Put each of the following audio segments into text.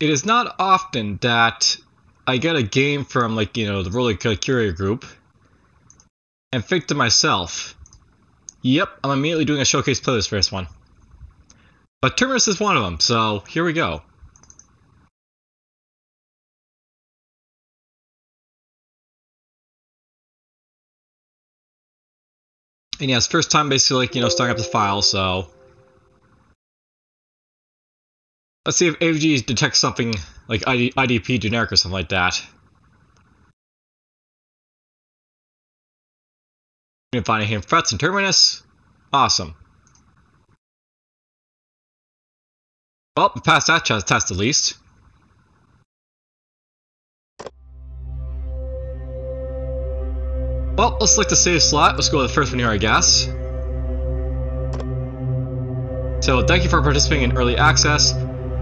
It is not often that I get a game from, like, you know, the Rogue-lite Curator group and think to myself, yep, I'm immediately doing a showcase playlist for this one. But Terminus is one of them, so here we go. And yeah, it's first time basically, like, you know, starting up the file, so let's see if AVG detects something like IDP generic or something like that. You can find hidden threats in Terminus. Awesome. Well, we passed that test at least. Well, let's select the save slot. Let's go with the first one here, I guess. So, thank you for participating in early access.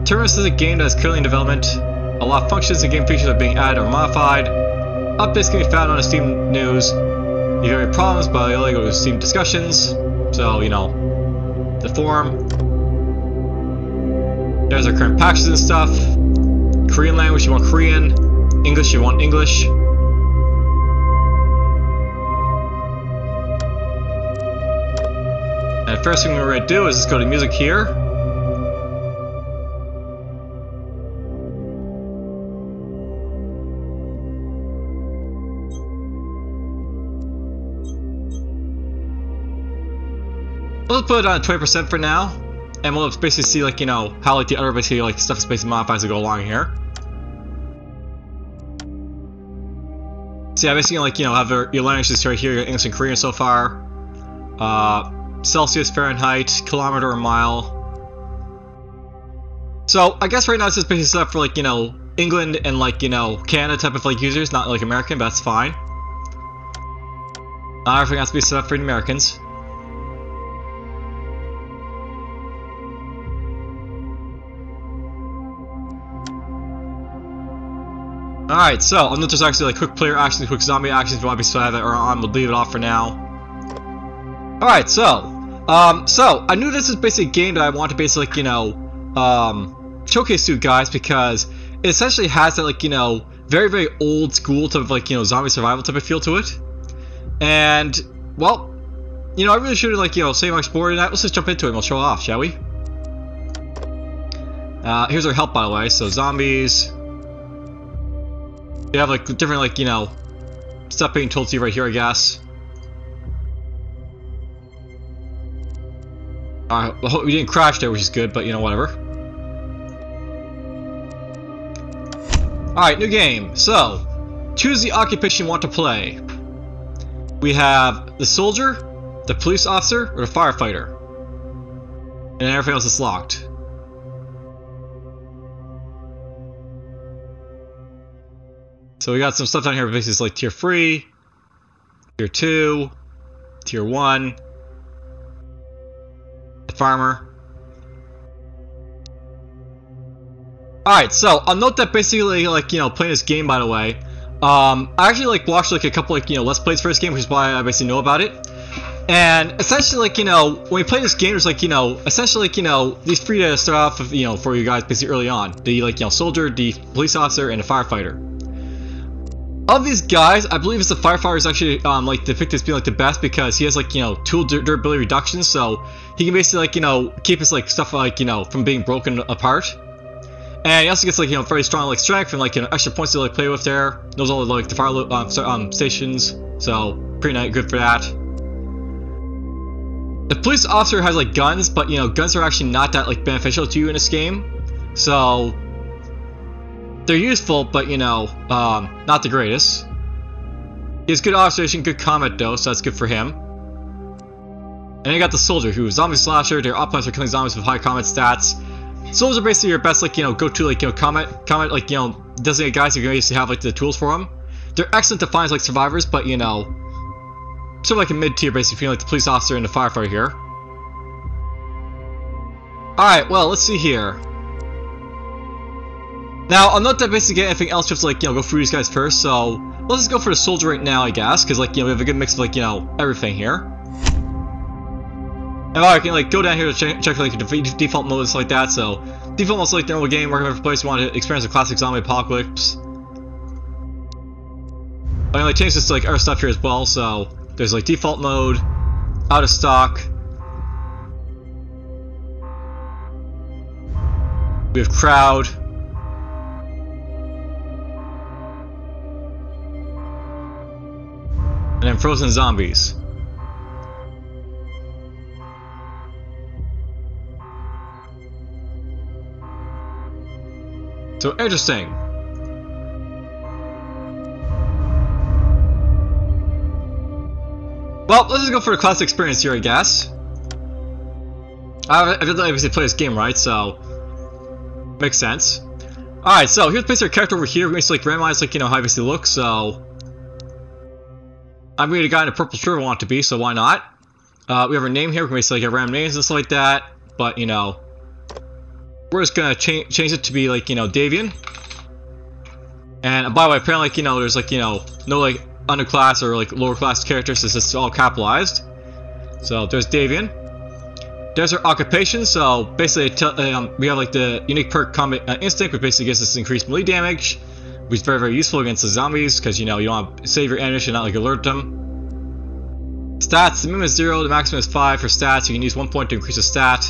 Terminus is a game that is currently in development. A lot of functions and game features are being added or modified. Updates can be found on the Steam news. If you have any problems, but you only go to Steam discussions. So, you know, the forum. There's our current patches and stuff. Korean language, you want Korean. English, you want English. And the first thing we're going to do is just go to music here. We'll put it on 20% for now, and we'll basically see, like, you know, how, like, the other basically, like, stuff is basically modified as we go along here. So yeah, basically, like, you know, have your languages right here, your English and Korean so far. Celsius, Fahrenheit, kilometer or mile. So I guess right now it's just basically set up for, like, you know, England and, like, you know, Canada type of, like, users, not like American, but that's fine. Everything has to be set up for the Americans. Alright, so I'll note there's actually like quick player actions, quick zombie actions. If you want to be have that or on, we'll leave it off for now. Alright, so I knew this is basically a game that I want to basically, like, you know, showcase to you guys because it essentially has that, like, you know, very, very old school type of, like, you know, zombie survival type of feel to it. And, well, you know, I really should, like, you know, say much more than that. Let's just jump into it and we'll show it off, shall we? Here's our help, by the way. So, zombies. You have, like, different, like, you know, stuff being told to you right here, I guess. I hope we didn't crash there, which is good, but, you know, whatever. Alright, new game. So, choose the occupation you want to play. We have the soldier, the police officer, or the firefighter. And everything else is locked. So we got some stuff down here, basically like tier 3, tier 2, tier 1, the farmer. Alright, so I'll note that basically, like, you know, playing this game, by the way, I actually, like, watched, like, a couple, like, you know, Let's Plays for this game, which is why I basically know about it. And essentially, like, you know, when we play this game, there's, like, you know, essentially, like, you know, these three to start off with, you know, for you guys basically early on. The, like, you know, soldier, the police officer, and the firefighter. Of these guys, I believe it's the firefighter is actually, like, depicted as being, like, the best because he has, like, you know, tool durability reduction, so he can basically, like, you know, keep his, like, stuff, like, you know, from being broken apart. And he also gets, like, you know, very strong, like, strength and, like, you know, extra points to, like, play with there. Knows all the, like, the fire stations, so pretty nice, good for that. The police officer has, like, guns, but, you know, guns are actually not that, like, beneficial to you in this game. So they're useful, but, you know, not the greatest. He has good observation, good combat though, so that's good for him. And then you got the soldier, who is zombie slasher. They're optimized for killing zombies with high combat stats. Soldiers are basically your best, like, you know, go-to, like, you know, combat, like, you know, designated guys who can basically have, like, the tools for them. They're excellent to find as, like, survivors, but, you know, sort of like a mid-tier, basically, feeling like the police officer and the firefighter here. Alright, well, let's see here. Now, I'll note that basically anything else, you have to, like, you know, go through these guys first, so let's just go for the soldier right now, I guess, because, like, you know, we have a good mix of, like, you know, everything here. And I can like go down here to check like default modes like that. So default modes like the normal game, recommended for players who want to experience a classic zombie apocalypse. I can like change this to like other stuff here as well. So there's like default mode, out of stock. We have crowd. And then frozen zombies. So interesting. Well, let's just go for the classic experience here, I guess. I did obviously play this game, right? So makes sense. Alright, so here's basically our character over here. We're going to like randomize like, you know, how obviously looks, so I'm going to be the guy in a purple shirt I want it to be, so why not? We have our name here. We're going to like have random names and stuff like that, but you know, we're just going to change it to be like, you know, Davian. And by the way, apparently like, you know, there's like, you know, no like underclass or like lower class characters, since it's all capitalized. So there's Davian. There's our occupation, so basically we have like the unique perk Combat Instinct, which basically gives us increased melee damage, which is very, very useful against the zombies, because you know, you want to save your ammunition, not like alert them. Stats, the minimum is 0, the maximum is 5 for stats. You can use 1 point to increase a stat.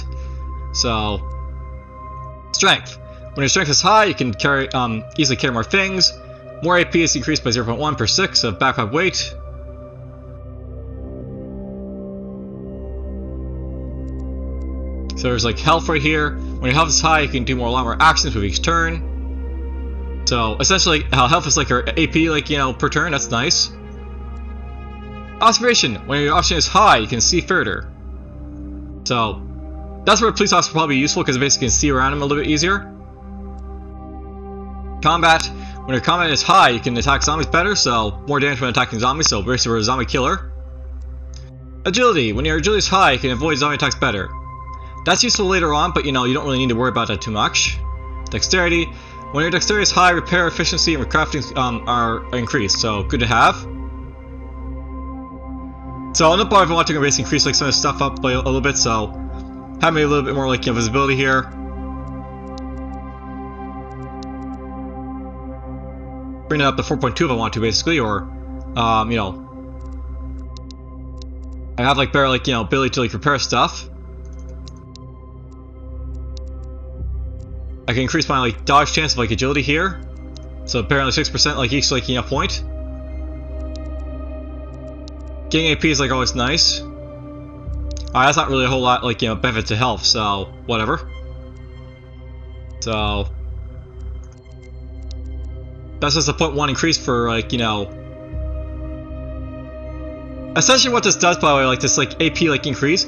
So, strength. When your strength is high, you can carry easily carry more things. More AP is increased by 0.1 per 6 of backpack weight. So there's like health right here. When your health is high, you can do a lot more actions with each turn. So essentially, health is like your AP, like, you know, per turn. That's nice. Observation. When your observation is high, you can see further. So that's where police officers are probably useful, because basically you can see around them a little bit easier. Combat. When your combat is high, you can attack zombies better, so more damage when attacking zombies. So basically, we're a zombie killer. Agility. When your agility is high, you can avoid zombie attacks better. That's useful later on, but you know, you don't really need to worry about that too much. Dexterity. When your dexterity is high, repair efficiency and crafting are increased, so good to have. So on the bar, if I want to basically increase like some of the stuff up a little bit, so have me a little bit more like, you know, visibility here. Bring it up to 4.2 if I want to, basically, or you know, I have like better like, you know, ability to like repair stuff. I can increase my like dodge chance of like agility here, so apparently 6% like each like, you know, point. Getting AP is like always nice. That's not really a whole lot like, you know, benefit to health, so whatever. So that's just a 0.1 increase for like, you know. Essentially what this does, by the way, like this like AP like increase,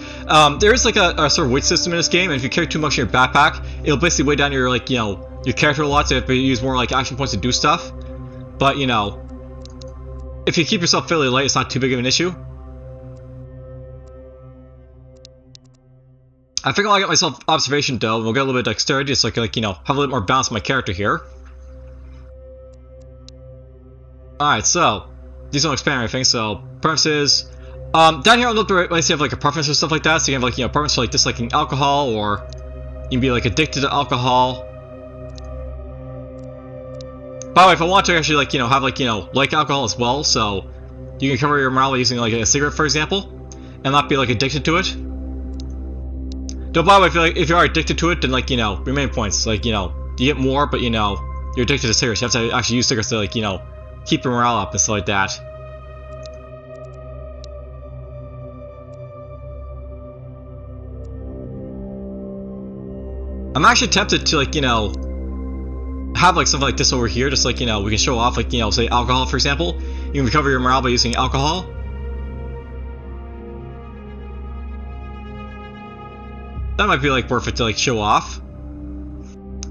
there is like a sort of weight system in this game, and if you carry too much in your backpack, it'll basically weigh down your like, you know, your character a lot, so you have to use more like action points to do stuff. But you know, if you keep yourself fairly light, it's not too big of an issue. I think I'll get myself observation though, and we'll get a little bit of dexterity, just like you know, have a little more balance on my character here. Alright, so these don't expand anything, so preferences. Down here on the right, you have like a preference or stuff like that, so you have like, you know, preference for like disliking alcohol, or you can be like addicted to alcohol. By the way, if I want to actually like, you know, have like, you know, like alcohol as well, so you can cover your morale by using like a cigarette, for example, and not be like addicted to it. Though, by the way, if you are addicted to it, then like, you know, remain points, like, you know, you get more, but you know, you're addicted to cigarettes. You have to actually use cigarettes to like, you know, keep your morale up and stuff like that. I'm actually tempted to like, you know, have like something like this over here, just like, you know, we can show off like, you know, say alcohol, for example. You can recover your morale by using alcohol. That might be like worth it to like show off.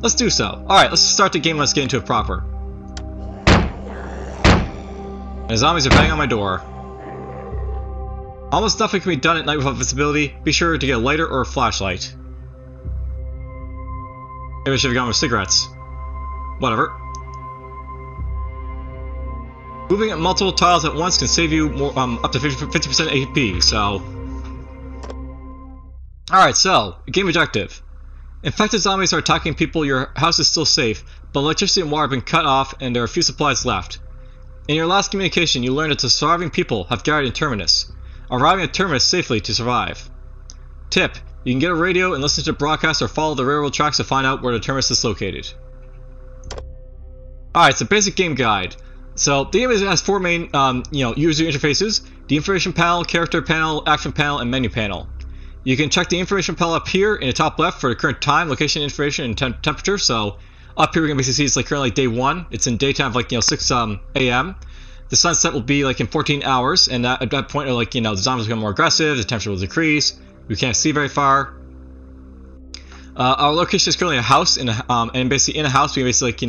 Let's do so. Alright, let's start the game. Let's get into it proper. The zombies are banging on my door. Almost nothing can be done at night without visibility. Be sure to get a lighter or a flashlight. Maybe I should have gone with cigarettes. Whatever. Moving at multiple tiles at once can save you more, up to 50% AP, so Alright, so, game objective. Infected zombies are attacking people, your house is still safe, but electricity and water have been cut off and there are few supplies left. In your last communication, you learned that the surviving people have gathered in Terminus, arriving at Terminus safely to survive. Tip: you can get a radio and listen to broadcasts or follow the railroad tracks to find out where the Terminus is located. Alright, so basic game guide. So the game has four main user interfaces: the information panel, character panel, action panel, and menu panel. You can check the information panel up here in the top left for the current time, location information, and temperature. So up here we can basically see it's like currently day 1. It's in daytime of like 6 a.m. The sunset will be like in 14 hours, and at that point the zombies become more aggressive, the temperature will decrease, we can't see very far. Our location is currently a house, and basically in a house we can basically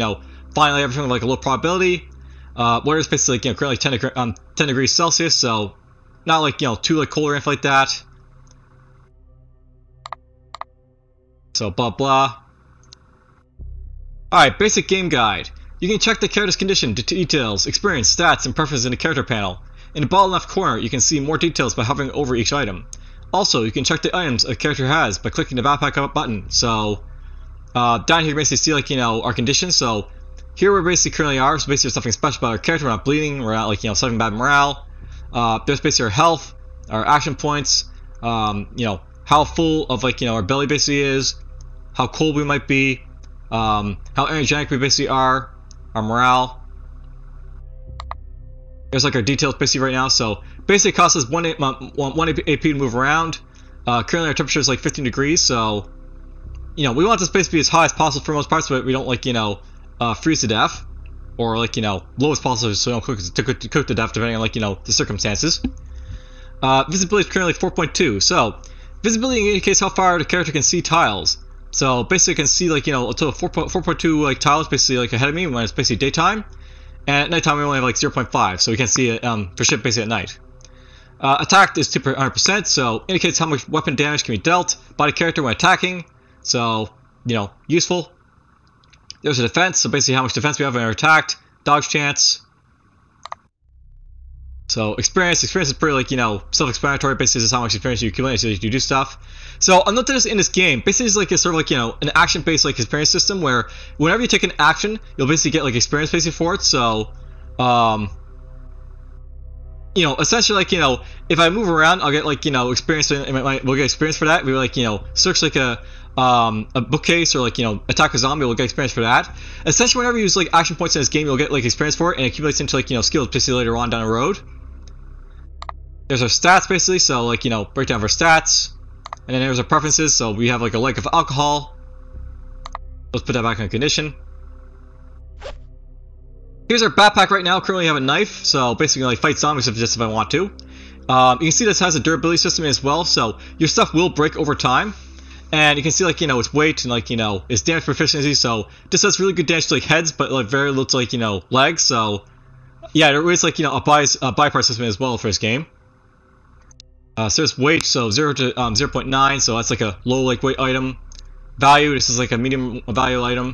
find everything with like a low probability. Weather is basically currently 10 degrees Celsius, so not like too cold or anything like that. So blah blah. Alright, basic game guide. You can check the character's condition, details, experience, stats, and preferences in the character panel. In the bottom left corner, you can see more details by hovering over each item. Also, you can check the items a character has by clicking the backpack up button. So down here you basically see our conditions. So here we basically currently are. So basically there's nothing special about our character. We're not bleeding. We're not suffering bad morale. There's basically our health, our action points. How full of our belly basically is, how cold we might be, how energetic we basically are, our morale. There's our details basically right now. So basically it costs us 1 AP to move around. Currently our temperature is 15 degrees. So we want this base to be as high as possible for most parts, but we don't freeze to death, or low as possible so we don't cook to death depending on the circumstances. Visibility is currently 4.2. So visibility indicates how far the character can see tiles. So basically I can see a total of 4.2 tiles basically ahead of me when it's basically daytime, and at nighttime we only have 0.5, so we can't see it for shit basically at night. Attack is 200%, so indicates how much weapon damage can be dealt by the character when attacking. So useful. There's a defense, so basically how much defense we have when we're attacked. Dodge chance. So experience is pretty self-explanatory. Basically, this is how much experience you accumulate so you do stuff. So I'll note this in this game. Basically, it's a sort of an action-based experience system where whenever you take an action, you'll basically get experience basically for it. So essentially if I move around, I'll get experience. We'll get experience for that. We search a bookcase or attack a zombie, we'll get experience for that. Essentially, whenever you use action points in this game, you'll get experience for it, and it accumulates into skills basically later on down the road. There's our stats basically, so breakdown of our stats, and then there's our preferences. So we have a like of alcohol. Let's put that back on condition. Here's our backpack right now. Currently have a knife, so basically fight zombies if I want to. You can see this has a durability system as well, so your stuff will break over time. And you can see its weight and its damage proficiency. So this does really good damage to heads, but very little to legs. So yeah, there is a bypass system as well for this game. So there's weight, so 0 to 0.9, so that's a low weight item. Value, this is a medium value item.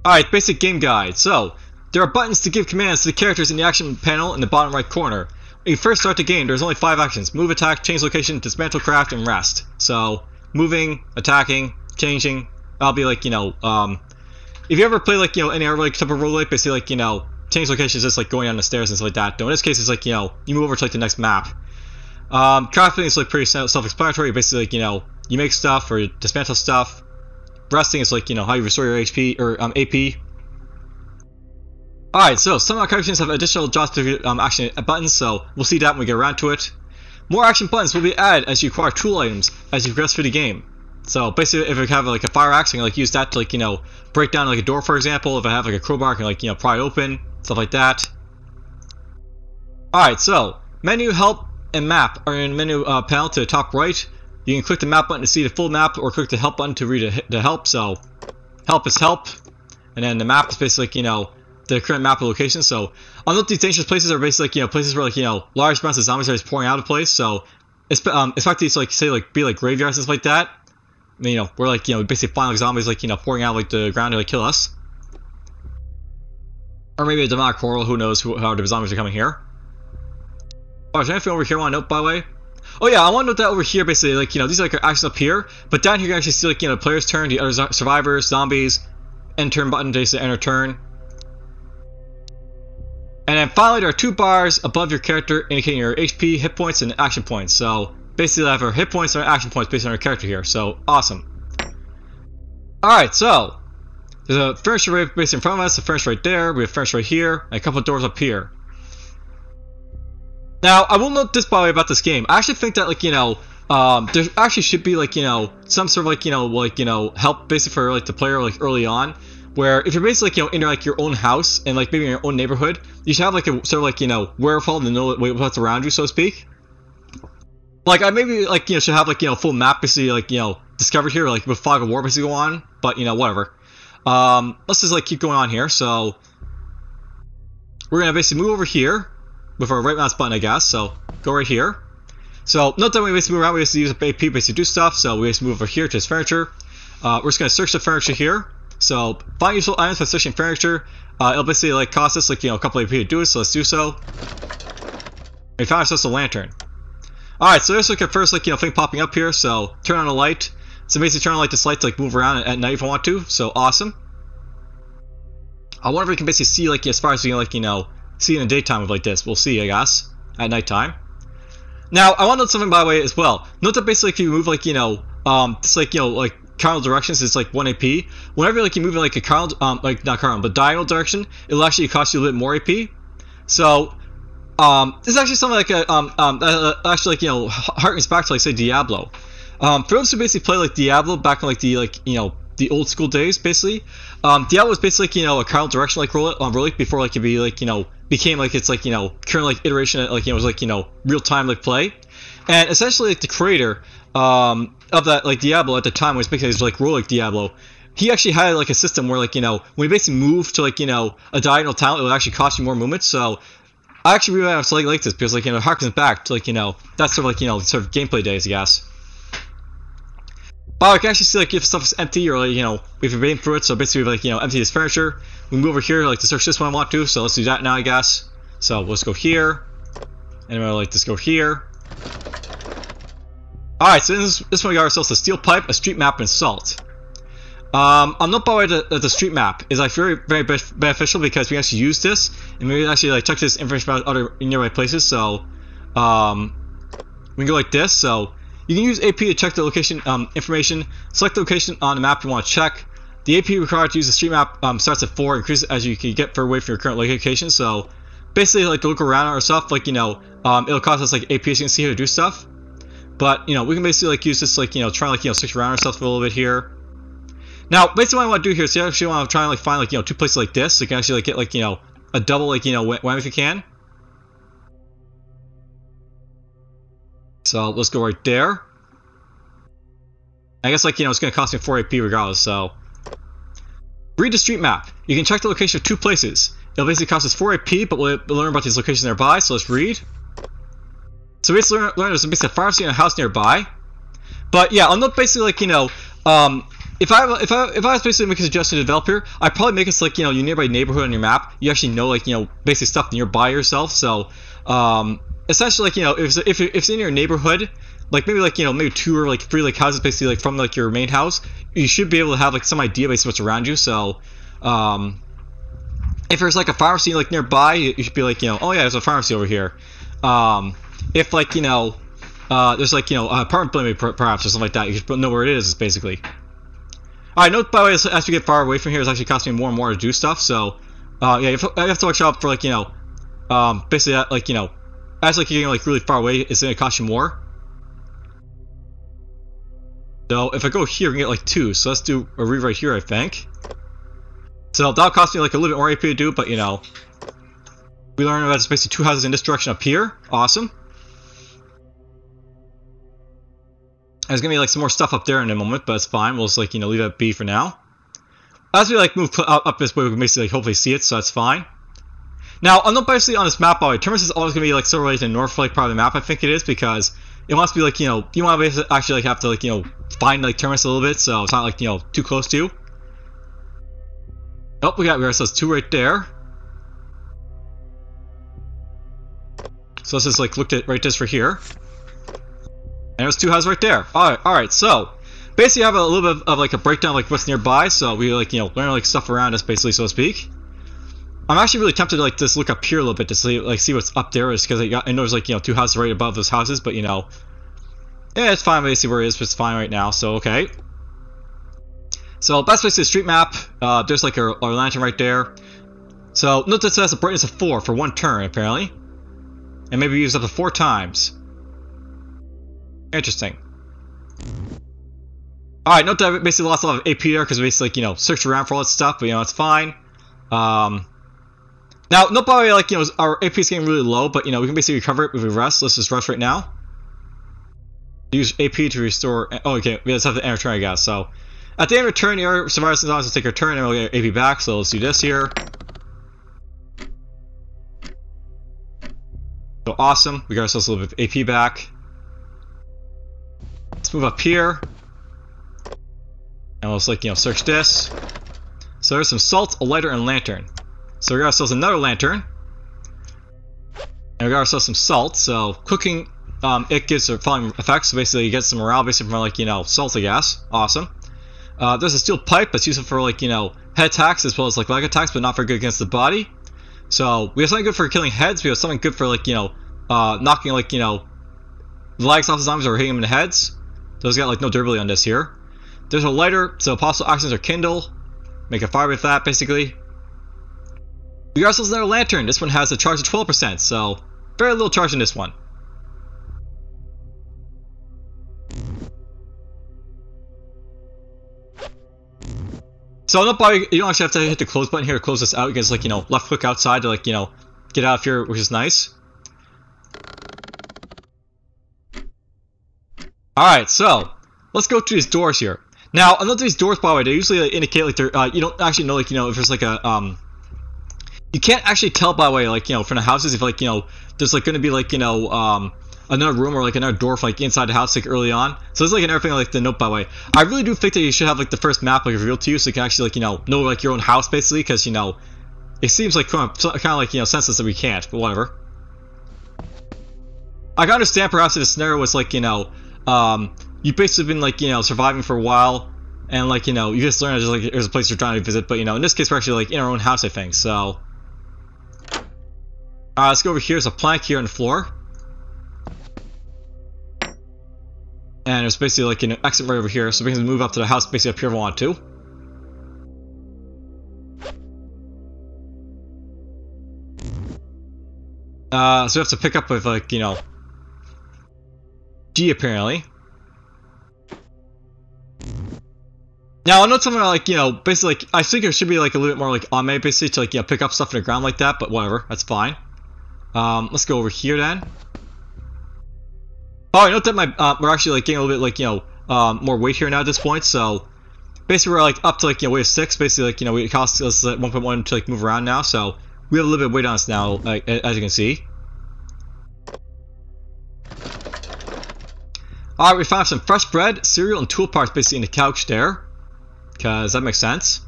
Alright, basic game guide. So there are buttons to give commands to the characters in the action panel in the bottom right corner. When you first start the game, there's only 5 actions: move, attack, change location, dismantle craft, and rest. So moving, attacking, changing, that'll be if you ever play any other type of roguelite, basically change location is just going down the stairs and stuff like that. Though in this case it's you move over to the next map. Crafting is pretty self-explanatory. Basically you make stuff or dismantle stuff. Resting is how you restore your HP or AP. Alright, so some occasions have additional joystick action buttons, so we'll see that when we get around to it. More action buttons will be added as you acquire tool items as you progress through the game. So basically, if I have a fire axe, I can use that to break down a door, for example. If I have a crowbar, I can pry it open, stuff like that. Alright, so menu, help, and map are in the menu panel to the top right. You can click the map button to see the full map, or click the help button to read the help. So help is help, and then the map is basically the current map location. So I'll note these dangerous places are basically places where large amounts of zombies are just pouring out of place. So especially say graveyards and stuff like that. I mean, we're we basically find zombies pouring out the ground to kill us, or maybe a demonic coral. Who knows how the zombies are coming here? Oh, is there anything over here I want to note, by the way? Oh yeah, I want to note that over here, basically, like, these are like our actions up here, but down here you can actually see, like, player's turn, the other survivors, zombies, end turn button, basically enter turn. And then finally, there are 2 bars above your character indicating your HP, hit points, and action points. So basically, I have our hit points and our action points based on our character here. So awesome. Alright, so there's a furniture right basically in front of us, a furniture right there, we have furniture right here, and a couple of doors up here. Now, I will note this, by the way, about this game. I actually think that, like, there actually should be, like, some sort of, like, help basically for, like, the player, like, early on. Where if you're basically, in like your own house and like maybe in your own neighborhood, you should have like a sort of like, wherewithal to know what's around you, so to speak. Like I maybe like should have like full map basically like discovered here, like with fog of war basically go on, but whatever. Let's just like keep going on here. So we're gonna basically move over here with our right mouse button, I guess. So go right here. So note that when we basically move around, we basically use AP basically to do stuff. So we basically move over here to this furniture. We're just gonna search the furniture here. So find useful items by searching furniture. It'll basically like cost us like a couple of AP to do it, so let's do so. We found ourselves a lantern. Alright, so there's like a first like thing popping up here, so turn on a light. So basically turn on like this light to like move around at night if I want to, so awesome. I wonder if we can basically see like as far as we can like see in the daytime with like this. We'll see, I guess, at nighttime. Now I want to note something by the way as well. Note that basically if you move like this like like cardinal directions is like 1 AP. Whenever like you move in like a cardinal, like not cardinal, but diagonal direction, it'll actually cost you a little bit more AP. So, this is actually something like actually like harkens back to like say Diablo. For those who basically play like Diablo back in like the old school days, basically, Diablo was basically a cardinal direction like roguelite before like it be like became like it's like current like iteration like was like real time like play, and essentially like the creator of that like Diablo at the time was because like roguelike Diablo. He actually had like a system where like when you basically move to like a diagonal tile, it would actually cost you more movement. So I actually really like this because like it harkens back to like that sort of like sort of gameplay days, I guess. But I can actually see like if stuff is empty or like if you're waiting through it. So basically like empty this furniture. We move over here like to search this one I want to. So let's do that now, I guess. So let's go here, and we'll like just go here. Alright, so this one we got ourselves a steel pipe, a street map, and salt. I'll note by the way that the street map is like very beneficial because we actually use this and we can actually like check this information about other nearby places. So we can go like this. So you can use AP to check the location information. Select the location on the map you want to check. The AP required to use the street map starts at 4, increases as you can get further away from your current location. So basically, like to look around our stuff, like it'll cost us like AP, as you can see here, to do stuff. But we can basically like use this like try like switch around ourselves a little bit here. Now basically what I want to do here is you actually want to try and like find like 2 places like this, so you can actually like get like a double like whammy if you can. So let's go right there. I guess like it's gonna cost me 4 AP regardless. So read the street map. You can check the location of 2 places. It'll basically cost us 4 AP, but we'll learn about these locations nearby. So let's read. So basically learn there's basically a pharmacy and a house nearby. But yeah, I'll note basically like if I was basically making a suggestion to developer, I'd probably make it so, like your nearby neighborhood on your map. You actually know like basically stuff nearby yourself. So essentially like if it's in your neighborhood, like maybe like maybe 2 or like 3 like houses basically like from like your main house, you should be able to have like some idea basically what's around you. So if there's like a pharmacy like nearby, you should be like oh yeah, there's a pharmacy over here. If like there's like an apartment building perhaps or something like that, you should know where it is basically. Alright, note by the way, as we get far away from here, it's actually costing me more and more to do stuff. So yeah, you have to watch out for like basically like as like you're getting like really far away, it's gonna cost you more. So if I go here, we can get like 2. So let's do a read right here, I think. So that'll cost me like a little bit more AP to do, but we learned about it's basically 2 houses in this direction up here. Awesome. There's gonna be like some more stuff up there in a moment, but it's fine. We'll just like leave that be for now. As we like move up this way, we can basically like hopefully see it, so that's fine. Now, I'm not basically on this map, by the way. Terminus is always gonna be like sort of like the north like part of the map. I think it is because it wants to be like you want to actually like have to like find like Terminus a little bit, so it's not like too close to. Oh, we got ourselves 2 right there. So let's just like look at right this for here. there's 2 houses right there. Alright, so basically I have a little bit of like a breakdown of like what's nearby, so we like, you know, learn like stuff around us basically, so to speak. I'm actually really tempted to like just look up here a little bit to see what's up there, just because I know there's like, you know, 2 houses right above those houses, but you know, yeah, it's fine basically where it is, but it's fine right now, so okay. So that's basically the street map. There's like our lantern right there. So note that it says a brightness of 4 for 1 turn apparently, and maybe use up to 4 times. Interesting. Alright, note that I basically lost a lot of AP there because basically like, you know, searched around for all that stuff, but you know, it's fine. Now, note by the way, like, you know, our AP is getting really low, but you know, we can basically recover it if we rest. Let's just rest right now. Use AP to restore. Oh, okay, we just have to end our turn, I guess. So, at the end of our turn, your survivors sometimes will take our turn and we'll get AP back. So let's do this here. So awesome, we got ourselves a little bit of AP back. Let's move up here. And let's like, you know, search this. So there's some salt, a lighter, and a lantern. So we got ourselves another lantern. And we got ourselves some salt. So cooking, it gives the following effects. So basically you get some morale basically from like, you know, salt, I guess. Awesome. There's a steel pipe that's useful for like, you know, head attacks as well as like leg attacks, but not very good against the body. So we have something good for killing heads. We have something good for like, you know, knocking like, you know, the legs off the zombies or hitting them in the heads. Those got like no durability on this here. There's a lighter, so possible actions are kindle. Make a fire with that basically. We got ourselves another lantern. This one has a charge of 12%, so very little charge in this one. So you don't actually have to hit the close button here to close this out. You can just like, you know, left click outside to like, you know, get out of here, which is nice. Alright, so let's go through these doors here. Now, I know these doors, by the way, they usually like, indicate like they're you don't actually know like, you know, if there's like a you can't actually tell, by the way, like, you know, from the houses if like, you know, there's like going to be like, you know, another room or like another door for, like inside the house like early on. So it's like another thing like the note, by the way. I really do think that you should have like the first map like revealed to you so you can actually like, you know like your own house basically, because you know it seems like kind of like, you know, senseless that we can't, but whatever. I can understand perhaps if the scenario was like, you know, you've basically been like, you know, surviving for a while and like, you know, you just learn just like there's a place you're trying to visit, but you know, in this case we're actually like in our own house, I think. So let's go over here. There's a plank here on the floor. And there's basically like an exit right over here, so we can move up to the house basically up here if we want to. So we have to pick up with like, you know, D apparently. Now I know something like, you know, basically like, I think there should be like a little bit more like on me basically to like, you know, pick up stuff in the ground like that, but whatever, that's fine. Let's go over here then. Oh, I note that we're actually like getting a little bit like, you know, more weight here now at this point. So basically we're like up to like, you know, wave 6. Basically like, you know, it costs us 1.1 to like move around now. So we have a little bit of weight on us now, like, as you can see. Alright, we found some fresh bread, cereal, and tool parts basically in the couch there. Because that makes sense.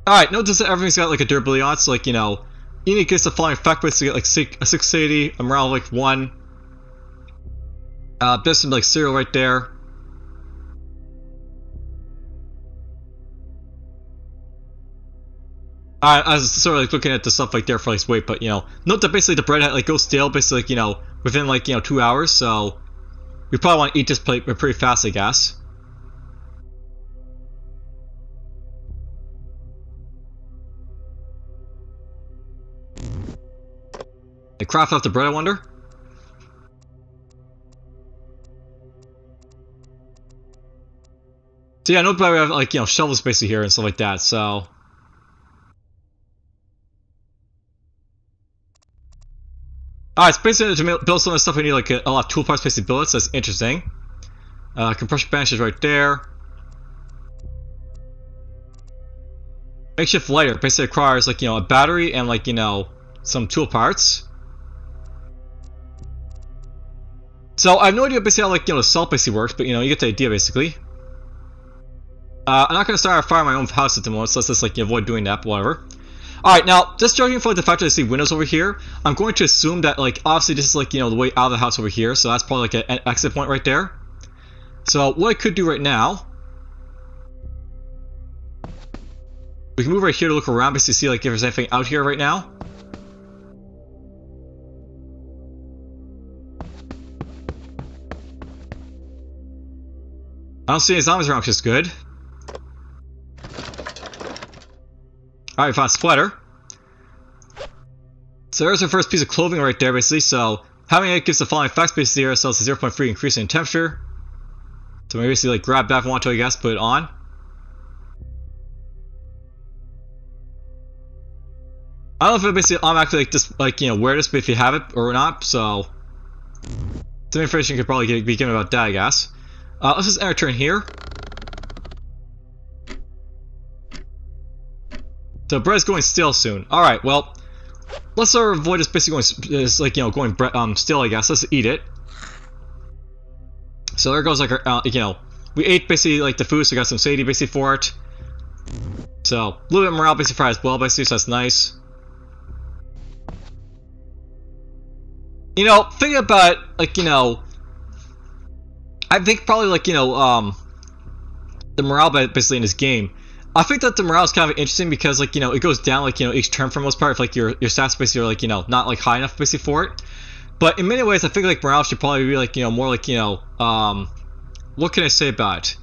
Alright, notice that everything's got like a durability on it. So like, you know, you need to get the following effect basically get like a 680, a morale of like 1. There's some like cereal right there. I was sort of like looking at the stuff like there for like weight, but you know, note that basically the bread like goes stale basically like, you know, within like, you know, 2 hours, so we probably want to eat this plate pretty fast, I guess. They craft off the bread, I wonder? So yeah, note that we have like, you know, shovels basically here and stuff like that, so. Alright, so basically to build some of the stuff we need like a lot of tool parts basically to build it, so that's interesting. Compression bench is right there. Makeshift lighter basically requires like, you know, a battery and like, you know, some tool parts. So I have no idea basically how like, you know, the salt basically works, but you know, you get the idea basically. I'm not going to start a fire in my own house at the moment, so let's just like, you know, avoid doing that, but whatever. Alright, now, just judging for the fact that I see windows over here, I'm going to assume that, like, obviously this is, like, you know, the way out of the house over here, so that's probably, like, an exit point right there. So, what I could do right now, we can move right here to look around, basically see, like, if there's anything out here right now. I don't see any zombies around, which is good. Alright, we found a sweater. So there's our first piece of clothing right there, basically. So having it gives the following effects, basically here. So it's a 0.3 increase in temperature. So maybe basically like grab that if I want to, I guess, put it on. I don't know if it basically automatically like just like, you know, wear this if you have it or not. So some information could probably be given about that, I guess. Let's just enter turn here. So bread's going stale soon. Alright, well, let's avoid this basically going, like, you know, going stale, I guess. Let's eat it. So there goes, like, our, you know, we ate basically, like, the food, so we got some satiety basically for it. So, a little bit of morale basically for as well, basically, so that's nice. You know, thinking about, like, you know, I think probably, like, you know, the morale basically in this game. I think that the morale is kind of interesting because, like, you know, it goes down, like, you know, each turn for the most part if, like, your stats basically are, like, you know, not, like, high enough basically for it. But in many ways, I think, like, morale should probably be, like, you know, more like, you know, what can I say about it?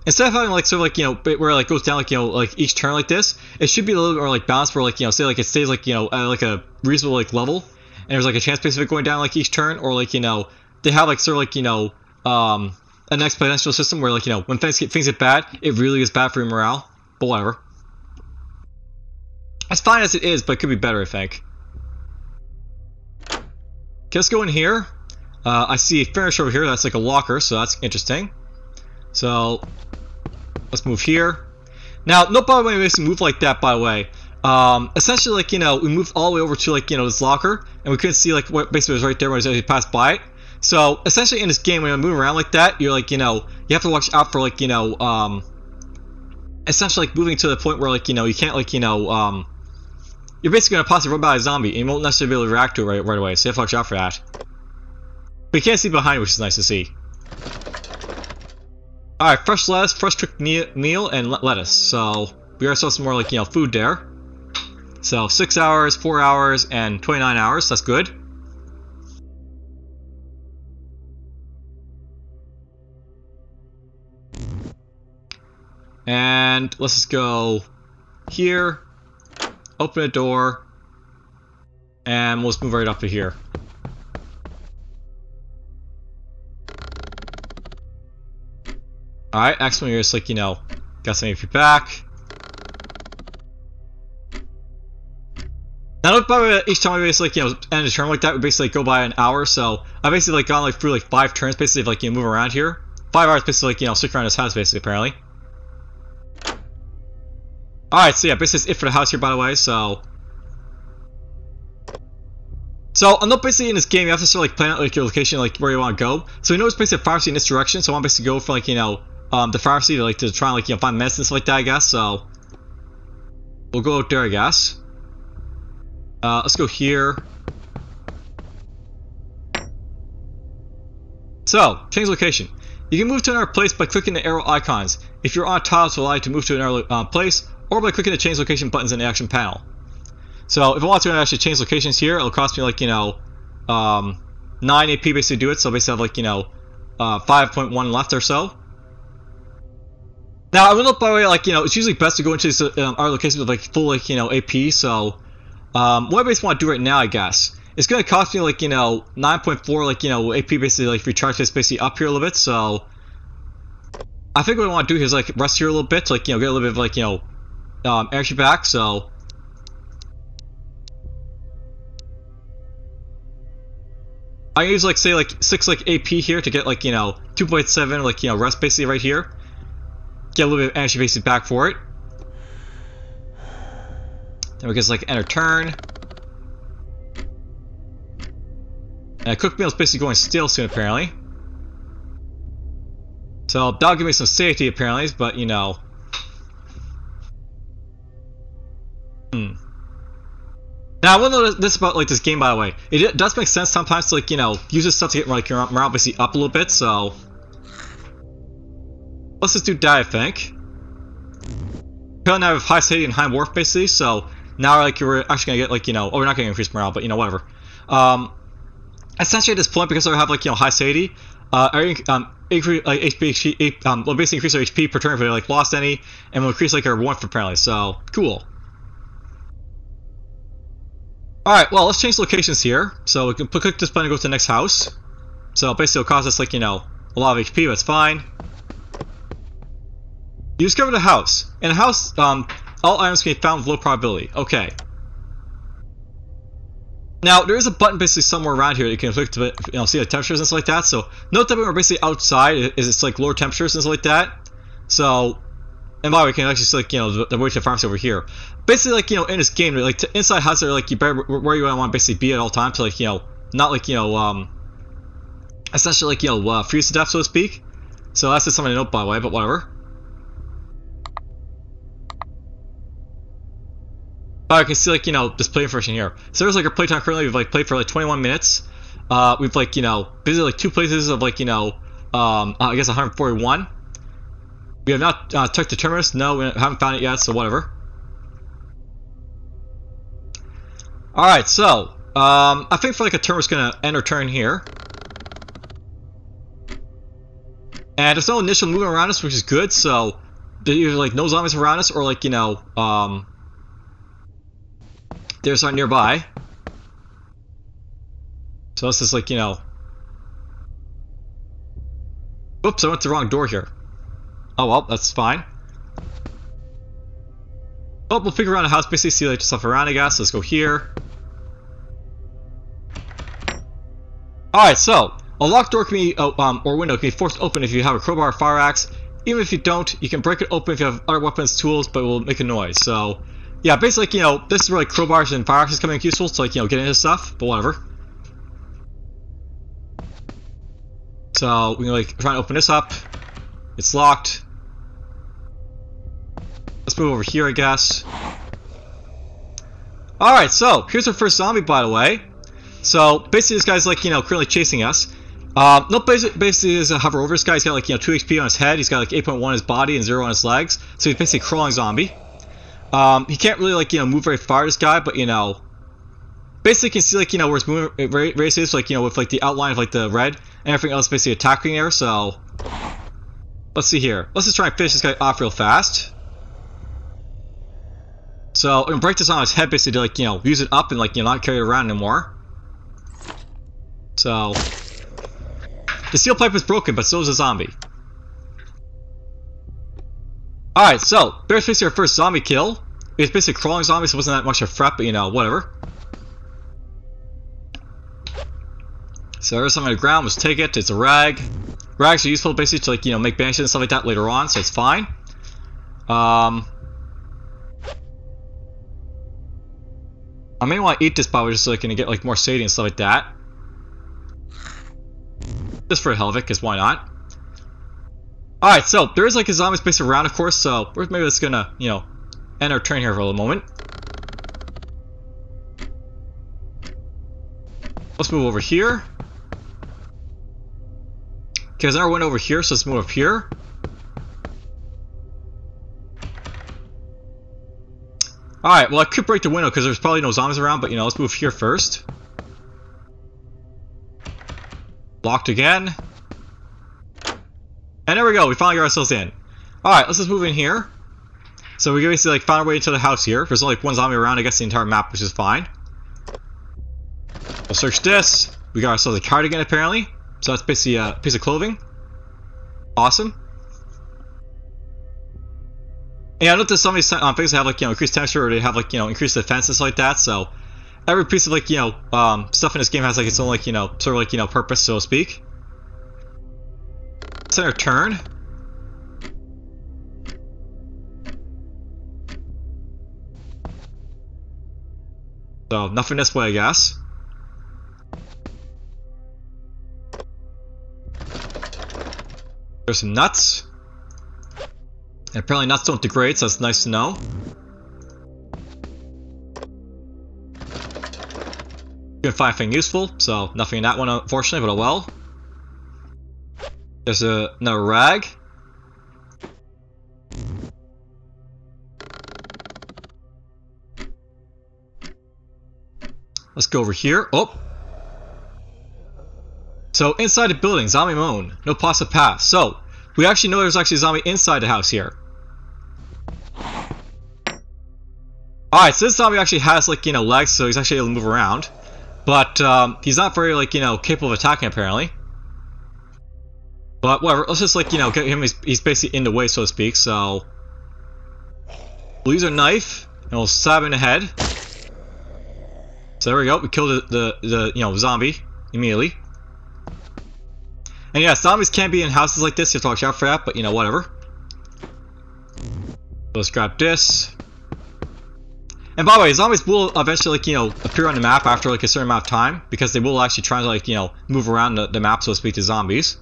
Instead of having, like, sort of, like, you know, where it, like, goes down, like, you know, like, each turn like this, it should be a little bit more, like, balanced where, like, you know, say, like, it stays, like, you know, at, like, a reasonable, like, level, and there's, like, a chance basically of it going down, like, each turn, or, like, you know, they have, like, sort of, like, you know, an exponential system where, like, you know, when things get bad, it really is bad for your morale, but whatever. As fine as it is, but it could be better, I think. Okay, let's go in here. I see a furniture over here, that's like a locker, so that's interesting. So, let's move here. Now, no problem when we basically move like that, by the way. Essentially, like, you know, we moved all the way over to, like, you know, this locker, and we couldn't see, like, what basically was right there when we passed by it. So, essentially in this game, when you move around like that, you're, like, you know, you have to watch out for, like, you know, essentially, like, moving to the point where, like, you know, you can't, like, you know, you're basically going to possibly run by a zombie, and you won't necessarily be able to react to it right away, so you have to watch out for that. But you can't see behind, which is nice to see. Alright, fresh lettuce, fresh cooked meal, and lettuce. So, we are some more, like, you know, food there. So, 6 hours, 4 hours, and 29 hours, that's good. And let's just go here. Open a door, and we'll just move right up to here. Alright, excellent. You're just like, you know, got some AP back. Now, by the way, each time I basically, like, you know, end a turn like that, we basically like, go by an hour. So I basically like gone like through like 5 turns, basically, if, like, you move around here. 5 hours, basically, like, you know, stick around this house, basically, apparently. Alright, so yeah, basically that's it for the house here, by the way, so I'm not basically in this game, you have to sort of like plan out like your location, like where you want to go. So we know it's basically a pharmacy in this direction, so I want to basically go for, like, you know, the pharmacy to try and, like, you know, find medicine and stuff like that, I guess, so we'll go out there, I guess. Let's go here. So, change location. You can move to another place by clicking the arrow icons. If you're on a tile, to allow you to move to another place, or by clicking the change location buttons in the action panel. So if I want to actually change locations here, it'll cost me, like, you know, 9 AP basically to do it, so basically I have, like, you know, 5.1 left or so. Now, I would look, by the way, like, you know, it's usually best to go into our locations with, like, full, like, you know, AP, so what I basically want to do right now, I guess, it's going to cost me, like, you know, 9.4, like, you know, AP basically, like, recharge this basically up here a little bit, so I think what I want to do here is, like, rest here a little bit, to, like, you know, get a little bit of, like, you know, energy back, so I use, like, say, like 6 like AP here to get, like, you know, 2.7 like, you know, rest basically right here. Get a little bit of energy basically back for it. Then we just, like, enter turn. And cooked meal is basically going stale soon, apparently. So that'll give me some safety, apparently, but, you know. Now, I will know this about like this game, by the way. It does make sense sometimes to like use this stuff to get like your morale basically up a little bit. So let's just do that, I think. Currently now we have high safety and high warp basically. So now like you're actually gonna get like oh, we're not gonna increase morale, but whatever. Essentially at this point, because I have like high safety, increase like HP, we'll basically increase our HP per turn if we like lost any, and we'll increase like our warmth apparently. So cool. Alright, well, let's change locations here. So we can click this button and go to the next house. So basically it'll cost us like, a lot of HP, but it's fine. You discovered a house. In a house, all items can be found with low probability. Okay. Now, there is a button basically somewhere around here that you can click to see the temperatures and stuff like that. So note that when we're basically outside, it's like lower temperatures and stuff like that. So, and by the way, we can actually see like, the way to the pharmacy over here. Basically, like, in this game, like, inside houses are like, you better where you want to basically be at all times to, like, not like, essentially, like, freeze to death, so to speak. So that's just something to note, by the way, but whatever. But I can see, like, this play information here. So there's, like, our playtime currently. We've, like, played for, like, 21 minutes. We've, like, visited, like, 2 places of, like, I guess 141. We have not checked the Terminus. No, we haven't found it yet, so whatever. Alright, so, I think for like a turn, we're just gonna end our turn here. And there's no initial movement around us, which is good, so there's either like no zombies around us or like, there's not nearby. So let's just like, oops, I went to the wrong door here. Oh well, that's fine. Oh, we'll figure out a house, basically see like stuff around, I guess. Let's go here. Alright, so a locked door can be, or window can be forced open if you have a crowbar or fire axe. Even if you don't, you can break it open if you have other weapons, tools, but it will make a noise. So, yeah, basically, this is where like crowbars and fire axes come in useful to like, get into stuff, but whatever. So we can like try and open this up. It's locked. Let's move over here, I guess. Alright, so here's our first zombie, by the way. So basically this guy's like, currently chasing us. No, basically is a hover over this guy. He's got like, 2 HP on his head. He's got like 8.1 on his body and 0 on his legs. So he's basically a crawling zombie. He can't really like, move very far, this guy, but basically you can see like, where his movement radius is, like, with like the outline of like the red and everything else basically attacking there. So let's see here. Let's just try and finish this guy off real fast. So I'm gonna break this on his head basically to like, use it up and like, not carry it around anymore. So the steel pipe is broken, but so is a zombie. Alright, so there's basically our first zombie kill. It's basically a crawling zombie, so it wasn't that much of a threat, but whatever. So there's something on the ground, let's take it. It's a rag. Rags are useful basically to like, make bandages and stuff like that later on, so it's fine. I may want to eat this probably just so I can get like more satiety and stuff like that. Just for the hell of it, because why not? Alright, so there is like a zombie space around, of course, so we're maybe just gonna, end our turn here for a little moment. Let's move over here. Okay, there's another one over here, so let's move up here. Alright, well I could break the window because there's probably no zombies around, but let's move here first. Locked again. And there we go, we finally got ourselves in. Alright, let's just move in here. So we basically like found our way into the house here. There's only like one zombie around, I guess the entire map, which is fine. We'll search this. We got ourselves a cardigan apparently. So that's basically a piece of clothing. Awesome. And I noticed some of these things have like, increased temperature, or they have like, increased defense and stuff like that. So every piece of like, stuff in this game has like its own like, sort of like, purpose, so to speak. It's our turn. So nothing this way, I guess. There's some nuts. And apparently nuts don't degrade, so that's nice to know. Couldn't find anything useful, so nothing in that one unfortunately, but oh well. There's another rag. Let's go over here. Oh! So, inside the building, zombie moan. No possible path. So, we actually know there's actually a zombie inside the house here. Alright, so this zombie actually has, like, you know, legs, so he's actually able to move around. But, he's not very, like, you know, capable of attacking, apparently. But, whatever, let's just, like, you know, get him, he's basically in the way, so to speak, so... We'll use our knife, and we'll stab him in the head. So there we go, we killed the you know, zombie immediately. And yeah, zombies can be in houses like this, you have to watch out for that, but you know, whatever. Let's grab this. And by the way, zombies will eventually, like, you know, appear on the map after like a certain amount of time, because they will actually try to, like, you know, move around the map, so to speak, to zombies.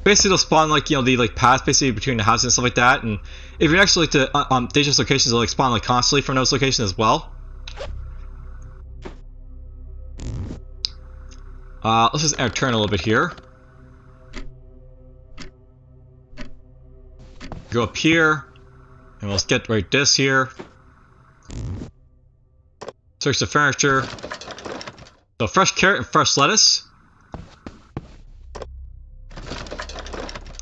Basically, they'll spawn, like, you know, the, like, paths basically between the houses and stuff like that, and if you're next, like, to dangerous locations, they'll, like, spawn, like, constantly from those locations as well. Let's just turn a little bit here. Go up here, and let's get right this here. Search the furniture. So, fresh carrot and fresh lettuce.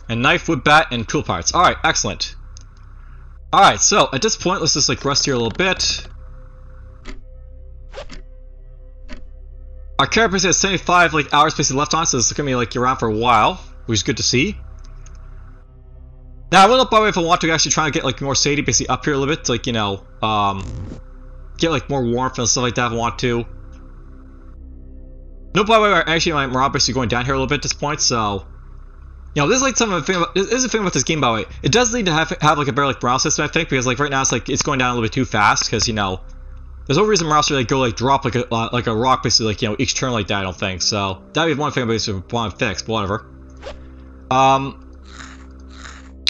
And knife, wood bat, and tool parts. Alright, excellent. Alright, so at this point, let's just like rest here a little bit. Our character has 75 like hours basically left on, so this is gonna be like around for a while, which is good to see. Now I will know, by the way, if I want to actually try to get like more safety basically up here a little bit, to, like, you know, get like more warmth and stuff like that if I want to. No, by the way, actually my morale basically going down here a little bit at this point, so. You know, this is like some of the thing about, this is the thing about this game, by the way. It does need to have like a better like morale system, I think, because like right now it's like it's going down a little bit too fast, because you know, there's no reason morale should like go like drop like a rock basically, like, you know, each turn like that. I don't think so. That'd be one thing I basically want to fix, but whatever.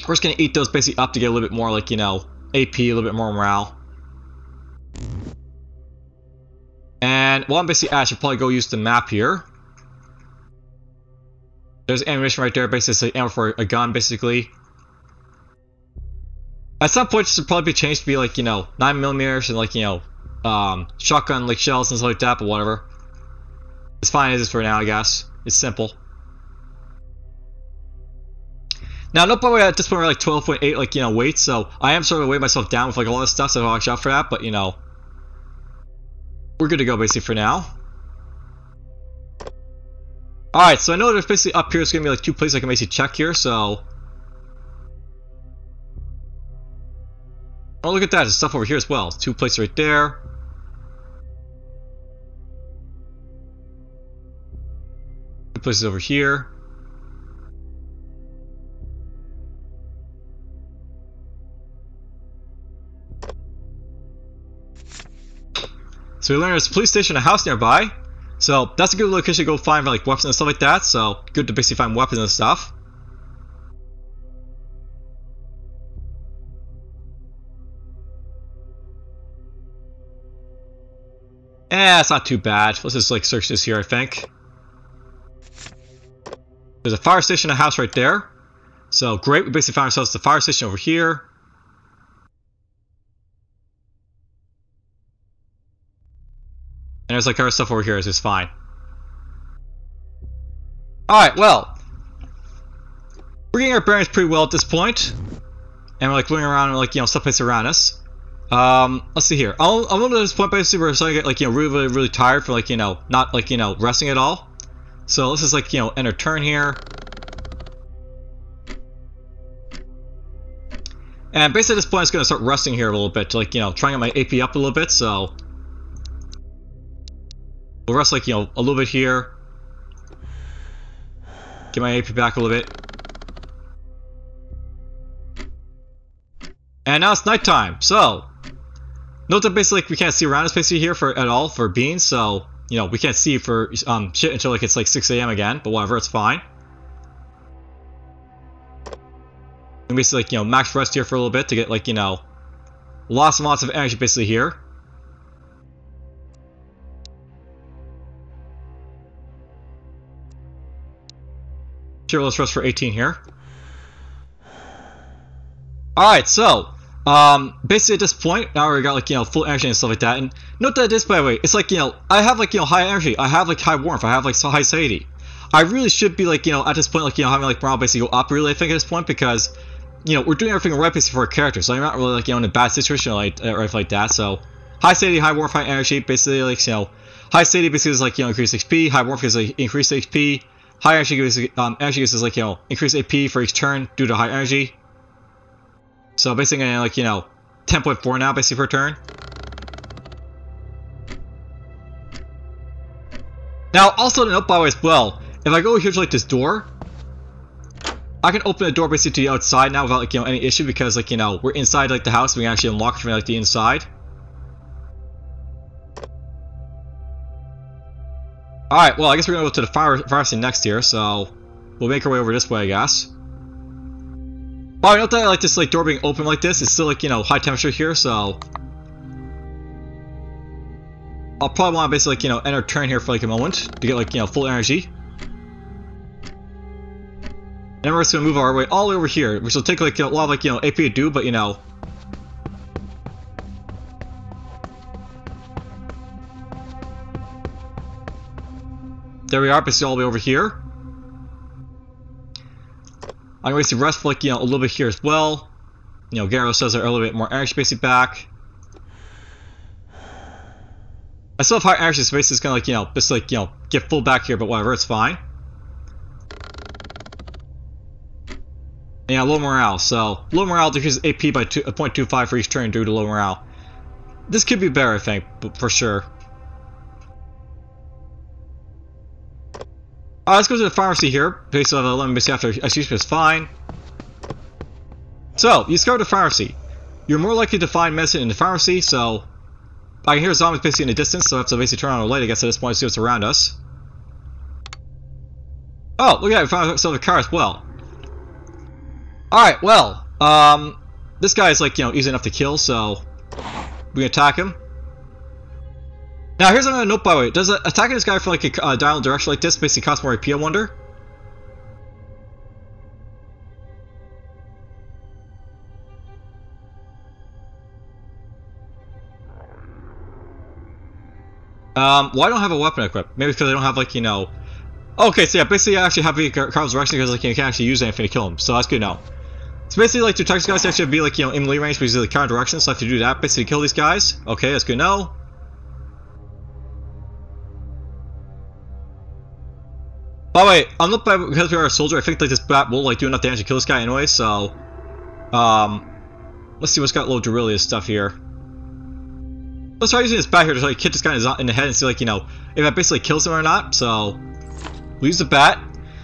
We're just gonna eat those basically up to get a little bit more like, you know, AP, a little bit more morale. And while I'm basically I should probably go use the map here. There's ammunition right there, basically ammo for a gun, basically. At some point, this should probably be changed to be like, you know, 9mm and like, you know, shotgun like shells and stuff like that, but whatever. It's fine as it is for now, I guess. It's simple. Now, note by the way, at this point we're like 12.8, like, you know, weight, so I am sort of weighing myself down with like all this stuff, so I'll watch out for that, but you know, we're good to go basically for now. Alright, so I know there's basically up here, it's gonna be like two places I can basically check here, so. Oh, look at that, there's stuff over here as well. Two places right there. Two places over here. So we learned there's a police station and a house nearby. So that's a good location to go find like weapons and stuff like that. So good to basically find weapons and stuff. Eh, it's not too bad. Let's just like search this here, I think. There's a fire station and a house right there. So great, we basically found ourselves the fire station over here. And there's like our stuff over here, is just fine. Alright, well. We're getting our bearings pretty well at this point. And we're like looking around and like, you know, stuff is around us. Let's see here. I'm at this point basically where we're starting to get like, you know, really tired for like, you know, not like, you know, resting at all. So let's just like, you know, end our turn here. And basically at this point it's gonna start resting here a little bit to like, you know, try and get my AP up a little bit, so. We'll rest like, you know, a little bit here. Get my AP back a little bit. And now it's nighttime, so. Note that basically like, we can't see around us basically here for at all for beans, so you know we can't see for shit until like it's like 6 AM again, but whatever, it's fine. And basically like, you know, max rest here for a little bit to get like, you know, lots and lots of energy basically here. Sure, let's rest for 18 here. Alright, so, basically at this point, now we got, like, you know, full energy and stuff like that, and note that this, by the way, it's like, you know, I have, like, you know, high energy, I have, like, high warmth, I have, like, so high satiety. I really should be, like, you know, at this point, like, you know, having, like, morale basically go up, really, I think, at this point, because, you know, we're doing everything right basically for our character, so I'm not really, like, you know, in a bad situation or anything like that, so, high satiety, high warmth, high energy, basically, like, you know, high satiety basically is, like, you know, increased HP, high warmth is, like, increased HP, high energy gives, energy is, like, you know, increased AP for each turn due to high energy. So basically, like, you know, 10.4 now, basically, per turn. Now, also to note, by the way, as well, if I go here to, like, this door, I can open the door, basically, to the outside now without, like, you know, any issue, because, like, you know, we're inside, like, the house, we can actually unlock it from, like, the inside. Alright, well, I guess we're gonna go to the pharmacy next here, so we'll make our way over this way, I guess. Oh, I note that, like, this, like, door being open like this, it's still, like, you know, high temperature here, so I'll probably want to basically, like, you know, end our turn here for, like, a moment to get, like, you know, full energy. And then we're just gonna move our way all the way over here, which will take, like, a lot of, like, you know, AP to do, but, you know. There we are, basically all the way over here. I'm going to rest for, like, you know, a little bit here as well. You know, get ourselves a little bit more energy basically back. I still have high energy, so basically it's gonna, like, you know, just, like, you know, get full back here, but whatever, it's fine. And yeah, low morale, so low morale decreases AP by 0.25 for each turn due to low morale. This could be better, I think, but for sure. Alright, let's go to the pharmacy here. Based on 11 basically after execution is fine. So, you discover the pharmacy. You're more likely to find medicine in the pharmacy, so I can hear zombies basically in the distance, so I have to basically turn on a light, I guess, at this point to see what's around us. Oh, look at that, we found ourselves a car as well. Alright, well, this guy is, like, you know, easy enough to kill, so we can attack him. Now, here's another note, by the way. Does attacking this guy from, like, a diagonal direction like this basically cost more AP, I wonder? Well, I don't have a weapon equipped. Maybe because I don't have, like, you know. Okay, so yeah, basically I actually have the Carl's direction because, like, you can't actually use anything to kill him, so that's good now. So basically, like, to attack these guys, actually be, like, you know, in melee range because of the counter direction, so I have to do that basically to kill these guys. Okay, that's good now. By the way, I'm not because we are a soldier, I think, like, this bat will, like, do enough damage to kill this guy anyway, so let's see what's got low Durillius stuff here. Let's try using this bat here to, like, hit this guy in the head and see, like, you know, if that basically kills him or not. So we'll use the bat.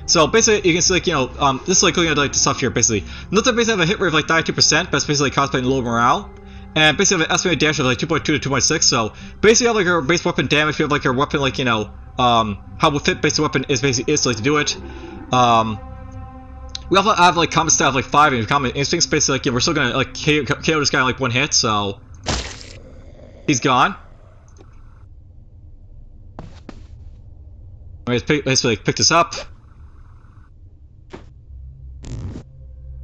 So basically you can see, like, you know, this is, like, looking at, like, the stuff here basically. Note that basically have a hit rate of, like, 92%, but it's basically caused by low morale. And basically have an estimated damage of, like, 2.2 to 2.6, so basically have, like, our base weapon damage, we have, like, our weapon, like, you know, how we fit basic weapon is basically instantly to do it. We also have, like, combat stat of, like, 5 and combat instincts, basically, like, you know, we're still gonna, like, KO this guy in, like, one hit, so he's gone. Basically, like, pick this up.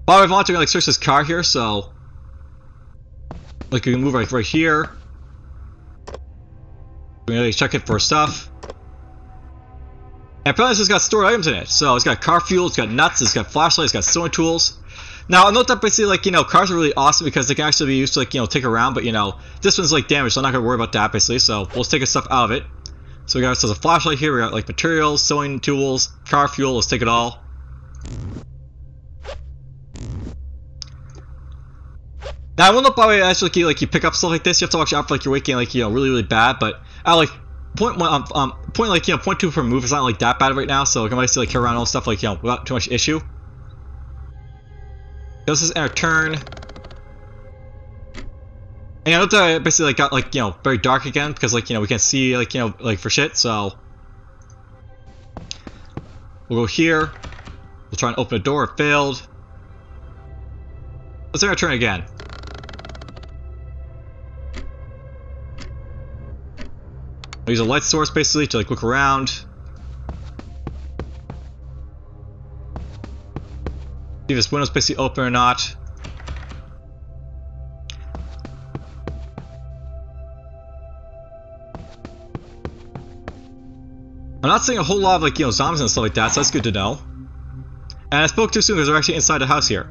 Well, I want to, like, search this car here, so like, you can move right here. We can, like, check it for stuff. And apparently it's just got stored items in it. So it's got car fuel, it's got nuts, it's got flashlights, it's got sewing tools. Now, I note that basically, like, you know, cars are really awesome because they can actually be used to, like, you know, take around, but, you know, this one's, like, damaged, so I'm not gonna worry about that, basically, so we'll just take the stuff out of it. So we got ourselves a flashlight here, we got, like, materials, sewing tools, car fuel, let's take it all. Now, I won't know, by the way, actually, like, you pick up stuff like this, you have to watch out for, like, you're waking, like, you know, really, really bad, but at, like, point, like, you know, 0.2 per move, it's not, like, that bad right now, so, like, I might still, like, carry around all stuff, like, you know, without too much issue. This is our turn. And I know that I basically, like, got, like, you know, very dark again, because, like, you know, we can't see, like, you know, like, for shit, so we'll go here. We'll try and open a door, it failed. Let's take our turn again. I'll use a light source basically to, like, look around. if this window's basically open or not. I'm not seeing a whole lot of, like, zombies and stuff like that, so that's good to know. And I spoke too soon because they're actually inside the house here.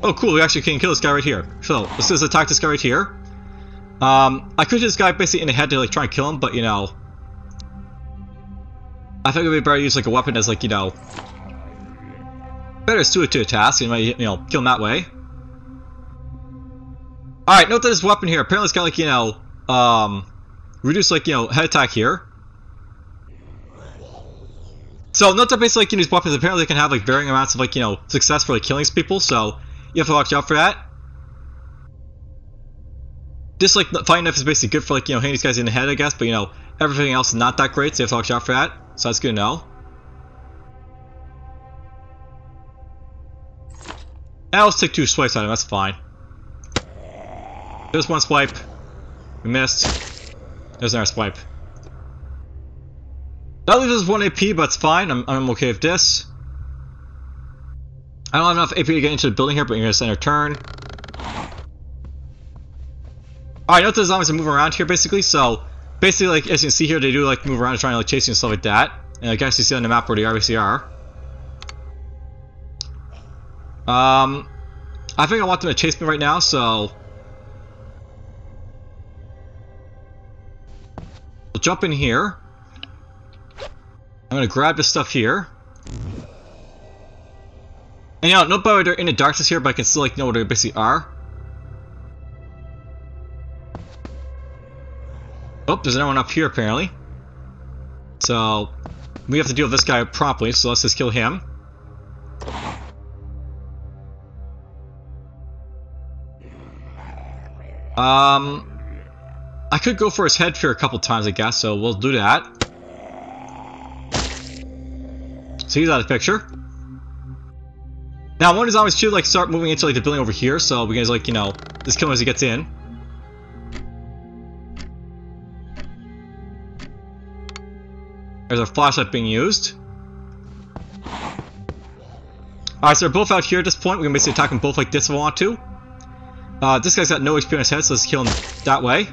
Oh, cool, we actually can kill this guy right here. So, let's just attack this guy right here. I could hit this guy basically in the head to, like, try and kill him, but, I think it would be better to use, like, a weapon as, like, better suited to a task, and might, kill him that way. Alright, note that this weapon here, apparently it's got, like, reduced, like, head attack here. So, note that basically, like, these weapons apparently can have, like, varying amounts of, like, success for, like, killing people, so you have to watch out for that. Just, like, fighting knife is basically good for, like, hitting these guys in the head, I guess, but, everything else is not that great, so you have to watch out for that. So that's good to know. Now let's take 2 swipes at him, that's fine. There's 1 swipe. We missed. There's another swipe. That leaves us 1 AP, but it's fine. I'm okay with this. I don't have enough AP to get into the building here, but you're gonna center turn. Alright, note that the zombies are moving around here basically, so basically, like, as you can see here, they do, like, move around and try to, like, chase you and stuff like that. And I can actually see on the map where they obviously are. I think I want them to chase me right now, so we'll jump in here. I'm gonna grab this stuff here. And no better they're in the darkness here, but I can still, like, know where they basically are. Oh, there's another one up here apparently. So we have to deal with this guy promptly, so let's just kill him. I could go for his head here a couple times, I guess, so we'll do that. So he's out of the picture. Now one is always should, like, start moving into, like, the building over here, so we guys, like, just kill him as he gets in. There's our flashlight being used. Alright, so they're both out here at this point. We can basically attack them both like this if we want to. This guy's got no HP on his head, so let's kill him that way.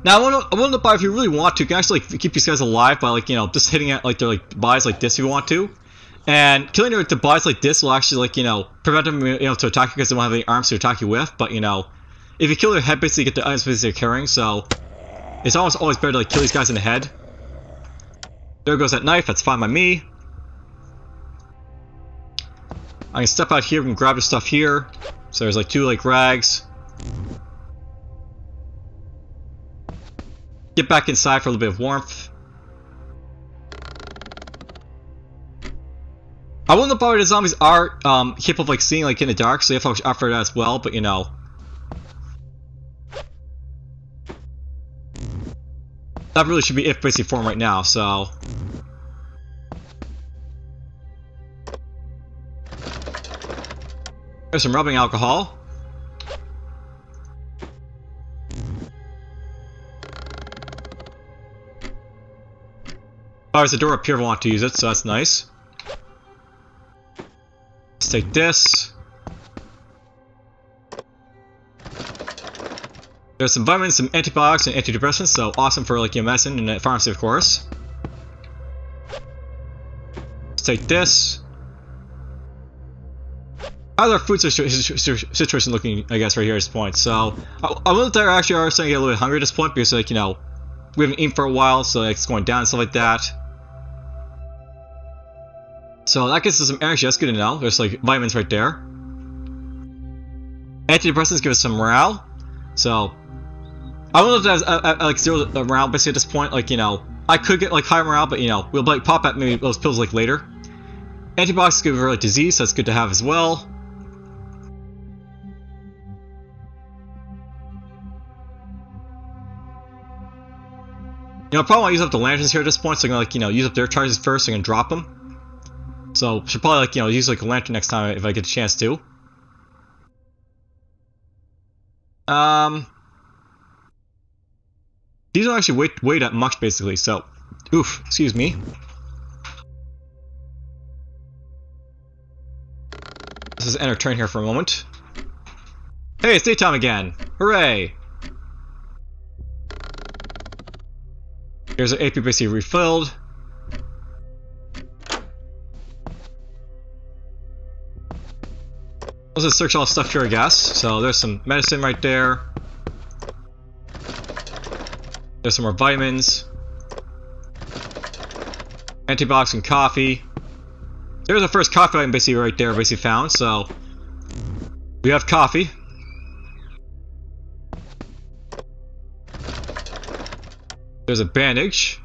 Now, I wonder if you really want to, you can actually, like, keep these guys alive by, like, just hitting at, like, their, like, bodies like this if you want to. And killing their bodies like this will actually, like, prevent them, to attack you because they don't have any arms to attack you with. But, if you kill their head, basically you get the items basically they're carrying, so it's almost always better to, like, kill these guys in the head. There goes that knife, that's fine by me. I can step out here and grab the stuff here. So there's, like, 2, like, rags. Get back inside for a little bit of warmth. I wonder if the zombies are capable of, like, seeing, like, in the dark, so you have to watch out for that as well, but that really should be it basically for him right now, so there's some rubbing alcohol. Oh, there's a door up here if I want to use it, so that's nice. Let's take this. There's some vitamins, some antibiotics, and antidepressants, so awesome for, like, medicine and pharmacy, of course. Let's take this. How's our food situation looking, I guess, right here at this point? So, I wonder if they actually are starting to get a little bit hungry at this point because, like, we haven't eaten for a while, so, like, it's going down and stuff like that. So that gets us some energy, that's good to know. There's, like, vitamins right there. Antidepressants give us some morale. So I don't know if that's like 0 morale basically at this point. Like, I could get, like, higher morale, but, we'll, like, pop at maybe those pills, like, later. Antibiotics give her, like, disease, so that's good to have as well. I probably want to use up the lanterns here at this point, so I'm gonna, like, use up their charges first, so I'm gonna drop them. So, should probably, like, use, like, a lantern next time if I get a chance to. These don't actually weigh that much, basically, so Oof, excuse me. This is enter turn here for a moment. Hey, it's daytime again! Hooray! Here's an AP basically refilled. Let's just search all the stuff here, I guess. So there's some medicine right there. There's some more vitamins. Antibiotics and coffee. There's the first coffee item basically right there, basically found. So we have coffee. There's a bandage.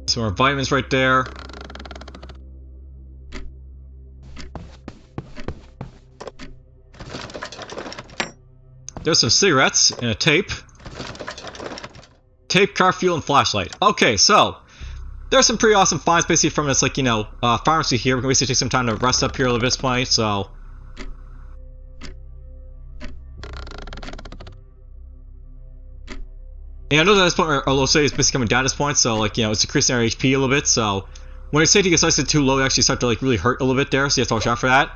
Some more vitamins right there. There's some cigarettes and a tape. Tape, car fuel, and flashlight. Okay, so there's some pretty awesome finds basically from this, like, you know, pharmacy here. We can basically take some time to rest up here a little bit at this point, so. And I know that at this point our low state is basically coming down at this point, so, like, you know, it's decreasing our HP a little bit, so when your safety gets nice and too low, it actually start to, like, really hurt a little bit there, so you have to watch out for that.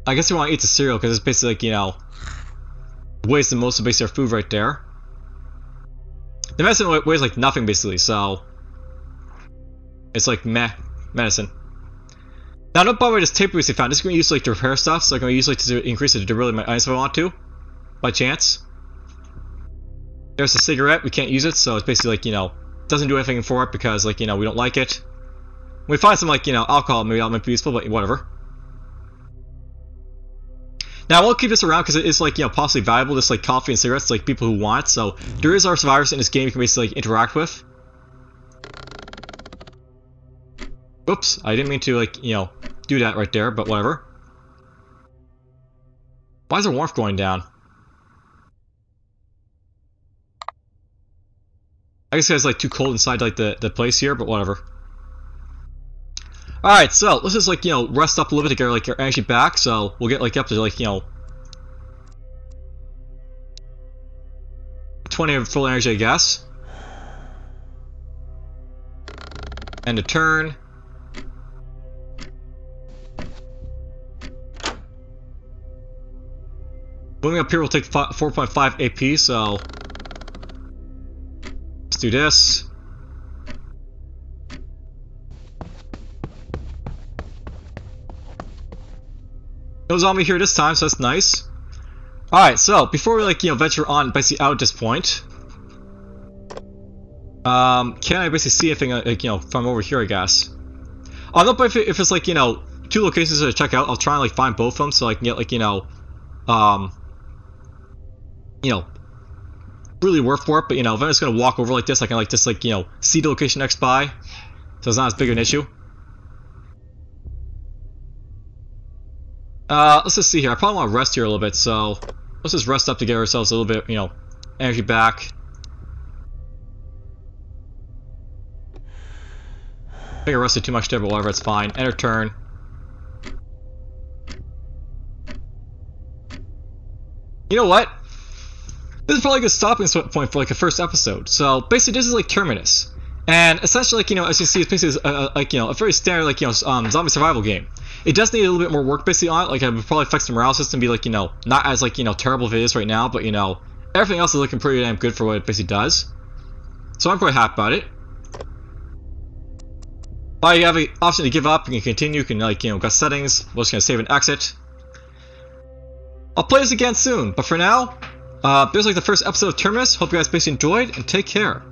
I guess we want to eat the cereal because it's basically, like, you know, weighs the most of basically our food right there. The medicine weighs like nothing basically, so it's like meh medicine. Now, don't bother with this tape we found. This is going to use like to repair stuff, so I'm going to use like to increase the durability of my items if I want to, by chance. There's a cigarette. We can't use it, so it's basically like, you know, doesn't do anything for it because, like, you know, we don't like it. When we find some, like, you know, alcohol, maybe that might be useful, but whatever. Now, I won't keep this around because it is, like, you know, possibly valuable, just like coffee and cigarettes, like people who want it. So there is our survivors in this game you can basically like, interact with. Oops, I didn't mean to, like, you know, do that right there, but whatever. Why is the warmth going down? I guess it's like too cold inside like the place here, but whatever. Alright, so let's just like, you know, rest up a little bit to get like our energy back, so we'll get like up to like, you know, 20 of full energy, I guess. End of turn. Moving up here will take 4.5 AP, so let's do this. No zombie here this time, so that's nice. Alright, so before we like, you know, venture on basically out at this point, can I basically see anything like, you know, from over here, I guess? I don't know if it's like, you know, two locations to check out. I'll try and like find both of them so I can get like, you know, really work for it. But you know, if I'm just gonna walk over like this, I can like just like, you know, see the location next by, so it's not as big of an issue. Let's just see here. I probably want to rest here a little bit, so let's just rest up to get ourselves a little bit, you know, energy back. I think I rested too much there, but whatever, it's fine. Enter turn. You know what? This is probably a good stopping point for like a first episode. So basically, this is like Terminus, and essentially, like, you know, as you see, it's basically like, you know, a very standard like, you know, zombie survival game. It does need a little bit more work basically on it. Like, I would probably fix the morale system, be like, you know, not as like, you know, terrible as it is right now, but you know, everything else is looking pretty damn good for what it basically does. So I'm quite happy about it. But you have the option to give up, you can continue, you can like, you know, got settings. We're just gonna save and exit. I'll play this again soon, but for now, there's like the first episode of Terminus. Hope you guys basically enjoyed, and take care.